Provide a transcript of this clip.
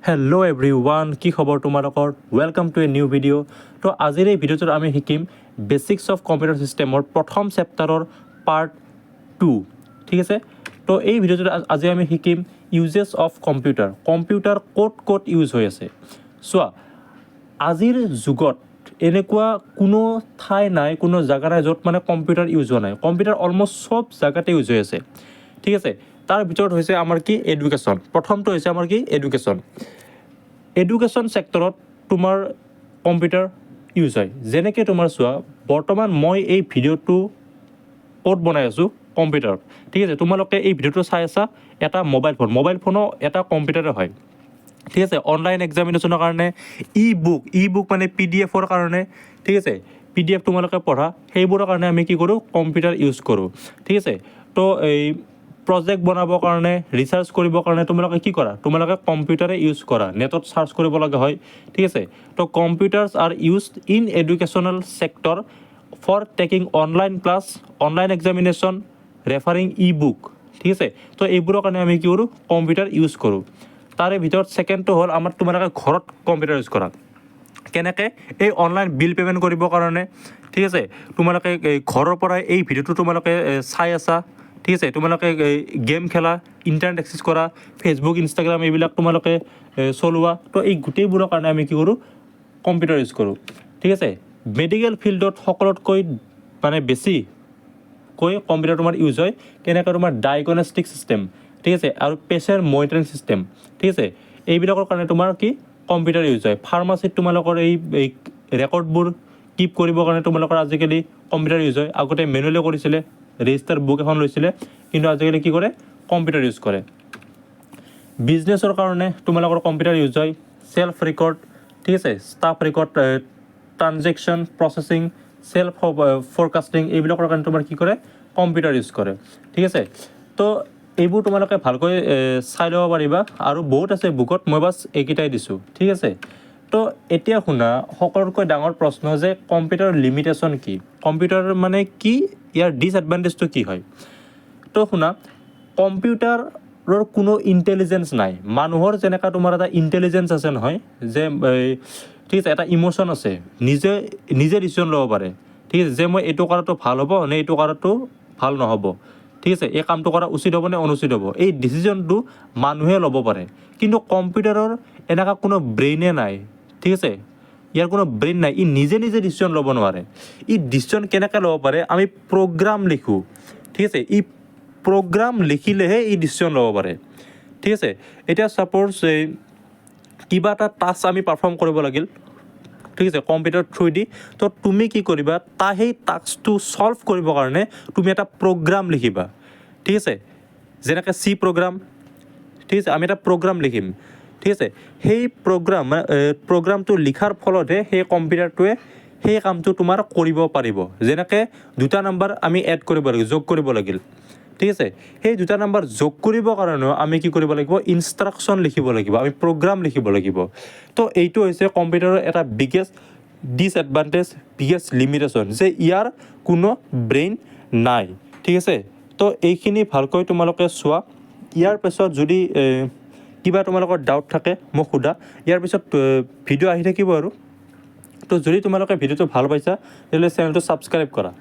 Hello' everyone, কি খবৰ তোমালোকৰ? Welcome to a new video'. তো আজিৰ এই ভিডিঅ'টোত আমি শিকিম বেচিক্স অফ কম্পিউটাৰ ছিষ্টেমৰ প্ৰথম চেপ্টাৰৰ পাৰ্ট 2, ঠিক আছে? তো এই ভিডিঅ'টোত আজি আমি শিকিম ইউজেছ অফ কম্পিউটাৰ। কম্পিউটাৰ ক'ত ইউজ হৈ আছে। চোৱা, আজিৰ যুগত এনেকুৱা কোনো ঠাই নাই, কোনো জেগা নাই য'ত মানে কম্পিউটাৰ ইউজ হোৱা নাই। কম্পিউটাৰ অলমষ্ট চব জেগাতে ইউজ হৈ আছে, ঠিক আছে? তাৰ ভিতৰত হৈছে আমাৰ কি এডুকেশ্যন। প্ৰথমটো হৈছে আমাৰ কি এডুকেশ্যন। এডুকেশ্যন ছেক্টৰত তোমাৰ কম্পিউটাৰ ইউজ হয়। যেনেকৈ তোমাৰ চোৱা, বৰ্তমান মই এই ভিডিঅ'টো ক'ত বনাই আছোঁ? কম্পিউটাৰত, ঠিক আছে? তোমালোকে এই ভিডিঅ'টো চাই আছা এটা মোবাইল ফোনো এটা কম্পিউটাৰে হয়, ঠিক আছে? অনলাইন এক্সামিনেশ্যনৰ কাৰণে ই বুক মানে PDF-ৰ কাৰণে, ঠিক আছে? PDF তোমালোকে পঢ়া, সেইবোৰৰ কাৰণে আমি কি কৰোঁ? কম্পিউটাৰ ইউজ কৰোঁ, ঠিক আছে? তো এই প্ৰজেক্ট বনাবৰ কাৰণে, ৰিচাৰ্চ কৰিবৰ কাৰণে তোমালোকে কি কৰা? তোমালোকে কম্পিউটাৰে ইউজ কৰা, নেটত চাৰ্চ কৰিব লগা হয়, ঠিক আছে? তো computers are used in educational sector for taking online class, online examination, referring book, ঠিক আছে? তো এইবোৰৰ কাৰণে আমি কি কৰোঁ? কম্পিউটাৰ ইউজ কৰোঁ। তাৰে ভিতৰত ছেকেণ্ডটো হ'ল আমাৰ তোমালোকে ঘৰত কম্পিউটাৰ ইউজ কৰা। কেনেকৈ? এই অনলাইন বিল পে'মেণ্ট কৰিবৰ কাৰণে, ঠিক আছে? তোমালোকে ঘৰৰ পৰাই এই ভিডিঅ'টো তোমালোকে চাই আছা, ঠিক আছে? তোমালোকে গেম খেলা, ইণ্টাৰনেট এক্সেছ কৰা, ফেচবুক, ইনষ্টাগ্ৰাম এইবিলাক তোমালোকে চলোৱা। তো এই গোটেইবোৰৰ কাৰণে আমি কি কৰোঁ? কম্পিউটাৰ ইউজ কৰোঁ, ঠিক আছে? মেডিকেল ফিল্ডত সকলোতকৈ মানে বেছিকৈ কম্পিউটাৰ তোমাৰ ইউজ হয়। কেনেকৈ? তোমাৰ ডায়েগনষ্টিক ছিষ্টেম, ঠিক আছে? আৰু পেচেণ্ট মনিটৰিং ছিষ্টেম, ঠিক আছে? এইবিলাকৰ কাৰণে তোমাৰ কি কম্পিউটাৰ ইউজ হয়। ফাৰ্মাচীত তোমালোকৰ এই ৰেকৰ্ডবোৰ কিপ কৰিবৰ কাৰণে তোমালোকৰ আজিকালি কম্পিউটাৰ ইউজ হয়। আগতে মেনুৱেলি কৰিছিলে, ৰেজিষ্টাৰ বুক এখন লৈছিলে, কিন্তু আজিকালি কি কৰে? কম্পিউটাৰ ইউজ কৰে। বিজনেছৰ কাৰণে তোমালোকৰ কম্পিউটাৰ ইউজ হয়। চেল্ফ ৰেকৰ্ড, ঠিক আছে? Staff record, transaction processing, self forecasting, এইবিলাকৰ কাৰণে তোমাৰ কি কৰে? কম্পিউটাৰ ইউজ কৰে, ঠিক আছে? তো এইবোৰ তোমালোকে ভালকৈ চাই ল'ব পাৰিবা, আৰু বহুত আছে বুকত, মই বাছ এইকেইটাই দিছোঁ, ঠিক আছে? তো এতিয়া শুনা, সকলোতকৈ ডাঙৰ প্ৰশ্ন যে কম্পিউটাৰৰ লিমিটেশ্যন কি? কম্পিউটাৰ মানে কি? ইয়াৰ ডিছএডভান্টেজটো কি হয়? তো শুনা, কম্পিউটাৰৰ কোনো ইণ্টেলিজেঞ্চ নাই। মানুহৰ যেনেকৈ তোমাৰ এটা ইণ্টেলিজেঞ্চ আছে নহয়, যে ঠিক আছে, এটা ইম'শ্যন আছে, নিজে ডিচিশ্যন ল'ব পাৰে, ঠিক আছে? যে মই এইটো কৰাটো ভাল হ'ব নে এইটো কৰাটো ভাল নহ'ব, ঠিক আছে? এই কামটো কৰা উচিত হ'ব নে অনুচিত হ'ব, এই ডিচিশ্যনটো মানুহে ল'ব পাৰে। কিন্তু কম্পিউটাৰৰ এনেকুৱা কোনো ব্ৰেইনে নাই, ঠিক আছে? ইয়াৰ কোনো ব্ৰেইন নাই, ই নিজে ডিচিশ্যন ল'ব নোৱাৰে। ই ডিচিশ্যন কেনেকৈ ল'ব পাৰে? আমি প্ৰগ্ৰাম লিখোঁ, ঠিক আছে? ই প্ৰগ্ৰাম লিখিলেহে ই ডিচিশ্যন ল'ব পাৰে, ঠিক আছে? এতিয়া ছাপ'জ কিবা এটা টাস্ক আমি পাৰফৰ্ম কৰিব লাগিল, ঠিক আছে, কম্পিউটাৰ থ্ৰুদি। তো তুমি কি কৰিবা? সেই টাস্কটো ছল্ভ কৰিবৰ কাৰণে তুমি এটা প্ৰগ্ৰাম লিখিবা, ঠিক আছে? যেনেকৈ চি প্ৰগ্ৰাম, ঠিক আছে? আমি এটা প্ৰগ্ৰাম লিখিম, ঠিক আছে? সেই প্ৰগ্ৰামটো লিখাৰ ফলতহে সেই কম্পিউটাৰটোৱে সেই কামটো তোমাৰ কৰিব পাৰিব। যেনেকৈ 2টা নাম্বাৰ আমি এড কৰিব লাগিব, যোগ কৰিব লাগিল, ঠিক আছে? সেই 2টা নাম্বাৰ যোগ কৰিবৰ কাৰণেও আমি কি কৰিব লাগিব? ইনষ্ট্ৰাকশ্যন লিখিব লাগিব, আমি প্ৰগ্ৰাম লিখিব লাগিব। তো এইটো হৈছে কম্পিউটাৰৰ এটা বিগেষ্ট ডিছএডভান্টেজ, বিগেষ্ট লিমিটেশ্যন, যে ইয়াৰ কোনো ব্ৰেইন নাই, ঠিক আছে? তো এইখিনি ভালকৈ তোমালোকে চোৱা। ইয়াৰ পিছত যদি কিবা তোমালোকৰ ডাউট থাকে মোক সোধা। ইয়াৰ পিছত ভিডিঅ' আহি থাকিব আৰু। তো যদি তোমালোকে ভিডিঅ'টো ভাল পাইছা, তেতিয়াহ'লে চেনেলটো ছাবস্ক্ৰাইব কৰা।